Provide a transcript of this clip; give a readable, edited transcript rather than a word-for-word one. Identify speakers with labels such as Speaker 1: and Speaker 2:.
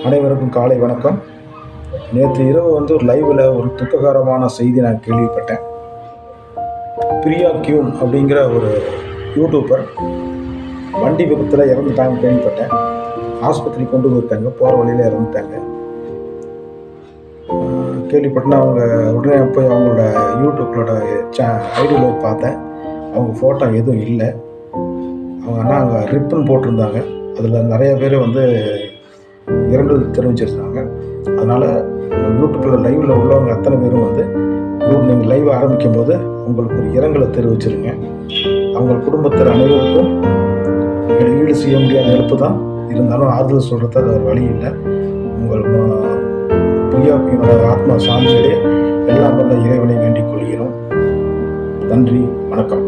Speaker 1: அனைவருக்கும் காலை வணக்கம். நேற்று இரவு ஒரு லைவில் ஒரு துக்ககரமான செய்தி நான் கேள்விப்பட்டேன். பிரியா கியூன் அப்படிங்கிற ஒரு யூடியூபர் வண்டி விபத்தில் இறந்துட்டாங்க கேள்விப்பட்டேன். ஆஸ்பத்திரி கொண்டு போயிருக்காங்க, போகிற வழியில் இறந்துட்டாங்க கேள்விப்பட்டேன். அவங்க உடனே போய் அவங்களோட யூடியூப்லோட ஐடியில் பார்த்தேன். அவங்க ஃபோட்டோ எதுவும் இல்லை. அவங்க ஆனால் அங்கே ரிப்பன் போட்டிருந்தாங்க. அதில் நிறைய பேர் இரங்கல் தெரிவிச்சிருக்காங்க. அதனால் யூடியூப்பில் லைவில் உள்ளவங்க அத்தனை பேரும் நீங்கள் லைவ் ஆரம்பிக்கும் போது உங்களுக்கு ஒரு இரங்கலை தெரிவிச்சிருங்க. அவங்க குடும்பத்தில் அனைவருக்கும் ஈடு செய்ய முடியாத இழப்பு தான், இருந்தாலும் ஆறுதல் சொல்கிறது அது ஒரு வழி இல்லை. உங்கள் பிரியாவினோட ஆத்மா சாந்தியிலே எல்லாம் வல்ல இறைவனை வேண்டிக் கொள்கிறோம். நன்றி, வணக்கம்.